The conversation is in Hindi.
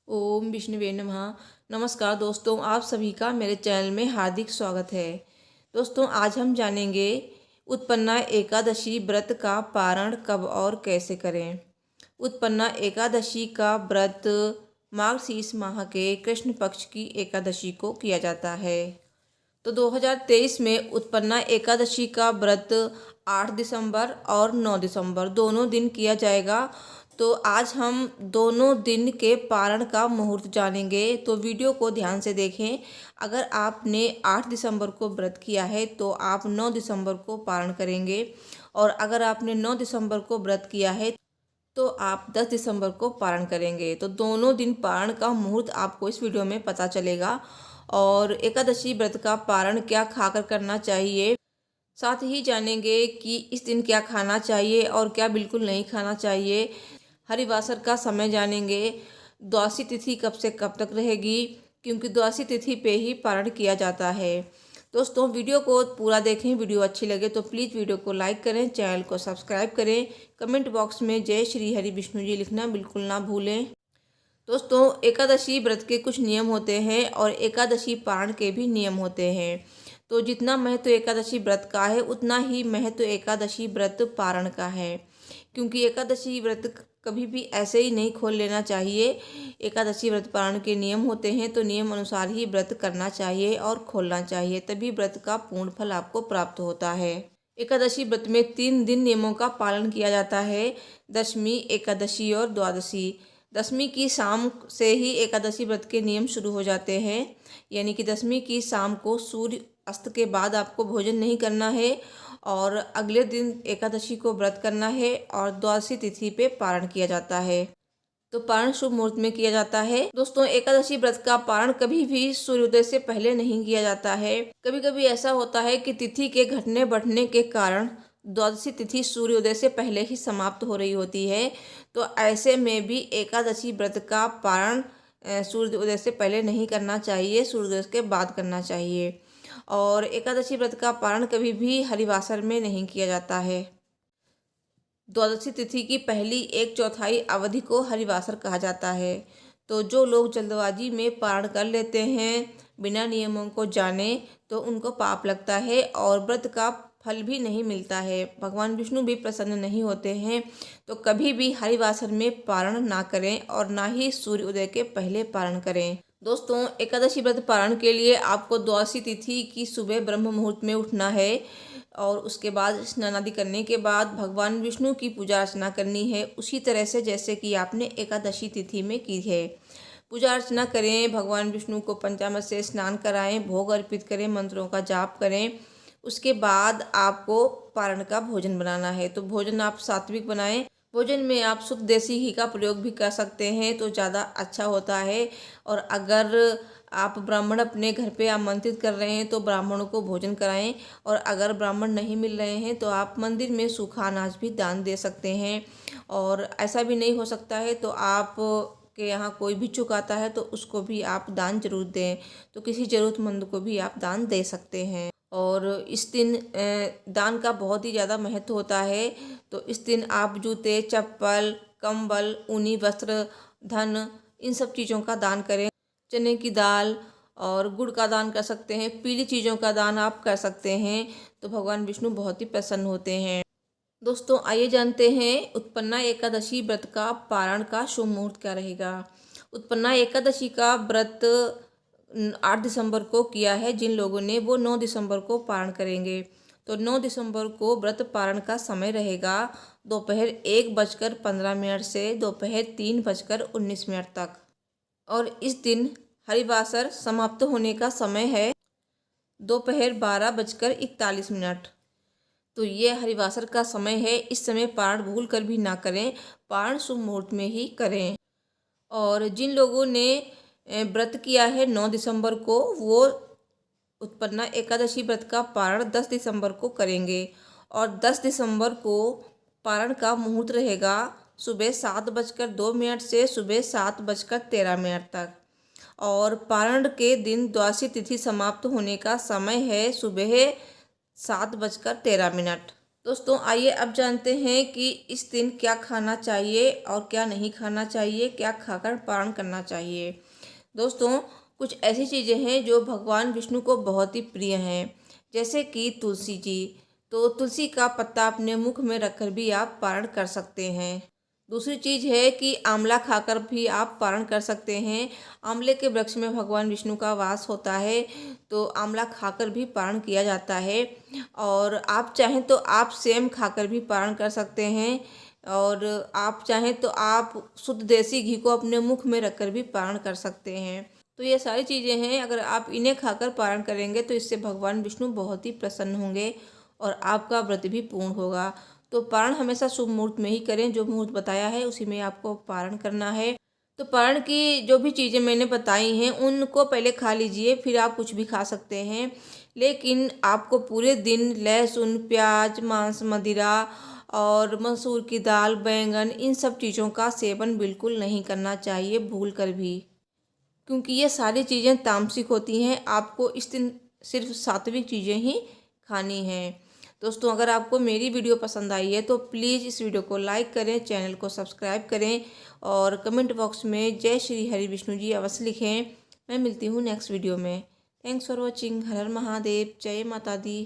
ओम विष्णुवे नमः। नमस्कार दोस्तों, आप सभी का मेरे चैनल में हार्दिक स्वागत है। दोस्तों, आज हम जानेंगे उत्पन्ना एकादशी व्रत का पारण कब और कैसे करें। उत्पन्ना एकादशी का व्रत मार्गशीर्ष माह के कृष्ण पक्ष की एकादशी को किया जाता है। तो 2023 में उत्पन्ना एकादशी का व्रत 8 दिसंबर और 9 दिसंबर दोनों दिन किया जाएगा। तो आज हम दोनों दिन के पारण का मुहूर्त जानेंगे, तो वीडियो को ध्यान से देखें। अगर आपने 8 दिसंबर को व्रत किया है तो आप 9 दिसंबर को पारण करेंगे, और अगर आपने 9 दिसंबर को व्रत किया है तो आप 10 दिसंबर को पारण करेंगे। तो दोनों दिन पारण का मुहूर्त आपको इस वीडियो में पता चलेगा। और एकादशी व्रत का पारण क्या खाकर करना चाहिए, साथ ही जानेंगे कि इस दिन क्या खाना चाहिए और क्या बिल्कुल नहीं खाना चाहिए। हरिवासर का समय जानेंगे। द्वादशी तिथि कब से कब तक रहेगी, क्योंकि द्वादशी तिथि पे ही पारण किया जाता है। दोस्तों, वीडियो को पूरा देखें। वीडियो अच्छी लगे तो प्लीज़ वीडियो को लाइक करें, चैनल को सब्सक्राइब करें। कमेंट बॉक्स में जय श्री हरि विष्णु जी लिखना बिल्कुल ना भूलें। दोस्तों, एकादशी व्रत के कुछ नियम होते हैं और एकादशी पारण के भी नियम होते हैं। तो जितना महत्व एकादशी व्रत का है उतना ही महत्व एकादशी व्रत पारण का है, क्योंकि एकादशी व्रत कभी भी ऐसे ही नहीं खोल लेना चाहिए। एकादशी व्रत पारण के नियम होते हैं, तो नियम अनुसार ही व्रत करना चाहिए और खोलना चाहिए, तभी व्रत का पूर्ण फल आपको प्राप्त होता है। एकादशी व्रत में 3 दिन नियमों का पालन किया जाता है: दशमी, एकादशी और द्वादशी। दशमी की शाम से ही एकादशी व्रत के नियम शुरू हो जाते हैं, यानी कि दशमी की शाम को सूर्य अस्त के बाद आपको भोजन नहीं करना है और अगले दिन एकादशी को व्रत करना है, और द्वादशी तिथि पे पारण किया जाता है। तो पारण शुभ मुहूर्त में किया जाता है। दोस्तों, एकादशी व्रत का पारण कभी भी सूर्योदय से पहले नहीं किया जाता है। कभी कभी ऐसा होता है कि तिथि के घटने बढ़ने के कारण द्वादशी तिथि सूर्योदय से पहले ही समाप्त हो रही होती है। तो ऐसे में भी एकादशी व्रत का पारण सूर्योदय से पहले नहीं करना चाहिए, सूर्योदय के बाद करना चाहिए। और एकादशी व्रत का पारण कभी भी हरिवासर में नहीं किया जाता है। द्वादशी तिथि की पहली 1/4 अवधि को हरिवासर कहा जाता है। तो जो लोग जल्दबाजी में पारण कर लेते हैं बिना नियमों को जाने, तो उनको पाप लगता है और व्रत का फल भी नहीं मिलता है। भगवान विष्णु भी प्रसन्न नहीं होते हैं। तो कभी भी हरिवासर में पारण ना करें और ना ही सूर्योदय के पहले पारण करें। दोस्तों, एकादशी व्रत पारण के लिए आपको द्वादशी तिथि की सुबह ब्रह्म मुहूर्त में उठना है, और उसके बाद स्नान आदि करने के बाद भगवान विष्णु की पूजा अर्चना करनी है, उसी तरह से जैसे कि आपने एकादशी तिथि में की है। पूजा अर्चना करें, भगवान विष्णु को पंचामृत से स्नान कराएं, भोग अर्पित करें, मंत्रों का जाप करें। उसके बाद आपको पारण का भोजन बनाना है। तो भोजन आप सात्विक बनाएं। भोजन में आप शुद्ध देसी घी का प्रयोग भी कर सकते हैं तो ज़्यादा अच्छा होता है। और अगर आप ब्राह्मण अपने घर पे आमंत्रित कर रहे हैं तो ब्राह्मणों को भोजन कराएं, और अगर ब्राह्मण नहीं मिल रहे हैं तो आप मंदिर में सूखा अनाज भी दान दे सकते हैं। और ऐसा भी नहीं हो सकता है तो आप के यहाँ कोई भिक्षुक आता है तो उसको भी आप दान जरूर दें। तो किसी ज़रूरतमंद को भी आप दान दे सकते हैं। और इस दिन दान का बहुत ही ज़्यादा महत्व होता है। तो इस दिन आप जूते, चप्पल, कंबल, ऊनी वस्त्र, धन, इन सब चीज़ों का दान करें। चने की दाल और गुड़ का दान कर सकते हैं, पीली चीज़ों का दान आप कर सकते हैं। तो भगवान विष्णु बहुत ही प्रसन्न होते हैं। दोस्तों, आइए जानते हैं उत्पन्ना एकादशी व्रत का पारण का शुभ मुहूर्त क्या रहेगा। उत्पन्ना एकादशी का व्रत 8 दिसंबर को किया है जिन लोगों ने, वो 9 दिसंबर को पारण करेंगे। तो 9 दिसंबर को व्रत पारण का समय रहेगा दोपहर 1:15 से दोपहर 3:19 तक। और इस दिन हरिवासर समाप्त होने का समय है दोपहर 12:41। तो ये हरिवासर का समय है। इस समय पारण भूल कर भी ना करें, पारण शुभ मुहूर्त में ही करें। और जिन लोगों ने व्रत किया है 9 दिसंबर को, वो उत्पन्ना एकादशी व्रत का पारण 10 दिसंबर को करेंगे। और 10 दिसंबर को पारण का मुहूर्त रहेगा सुबह 7:02 से सुबह 7:13 तक। और पारण के दिन द्वादशी तिथि समाप्त होने का समय है सुबह 7:13। दोस्तों आइए अब जानते हैं कि इस दिन क्या खाना चाहिए और क्या नहीं खाना चाहिए, क्या खाकर पारण करना चाहिए। दोस्तों कुछ ऐसी चीज़ें हैं जो भगवान विष्णु को बहुत ही प्रिय हैं, जैसे कि तुलसी जी। तो तुलसी का पत्ता अपने मुख में रखकर भी आप पारण कर सकते हैं। दूसरी चीज़ है कि आंवला खाकर भी आप पारण कर सकते हैं। आंवले के वृक्ष में भगवान विष्णु का वास होता है, तो आंवला खाकर भी पारण किया जाता है। और आप चाहें तो आप सेम खाकर भी पारण कर सकते हैं, और आप चाहें तो आप शुद्ध देसी घी को अपने मुख में रखकर भी पारण कर सकते हैं। तो ये सारी चीज़ें हैं, अगर आप इन्हें खाकर पारण करेंगे तो इससे भगवान विष्णु बहुत ही प्रसन्न होंगे और आपका व्रत भी पूर्ण होगा। तो पारण हमेशा शुभ मुहूर्त में ही करें, जो मुहूर्त बताया है उसी में आपको पारण करना है। तो पारण की जो भी चीज़ें मैंने बताई हैं उनको पहले खा लीजिए, फिर आप कुछ भी खा सकते हैं। लेकिन आपको पूरे दिन लहसुन, प्याज, मांस, मदिरा और मसूर की दाल, बैंगन, इन सब चीज़ों का सेवन बिल्कुल नहीं करना चाहिए भूल कर भी, क्योंकि ये सारी चीज़ें तामसिक होती हैं। आपको इस दिन सिर्फ सात्विक चीज़ें ही खानी हैं। दोस्तों अगर आपको मेरी वीडियो पसंद आई है तो प्लीज़ इस वीडियो को लाइक करें, चैनल को सब्सक्राइब करें और कमेंट बॉक्स में जय श्री हरि विष्णु जी अवश्य लिखें। मैं मिलती हूँ नेक्स्ट वीडियो में। Thanks for watching. हर हर महादेव, जय माता दी।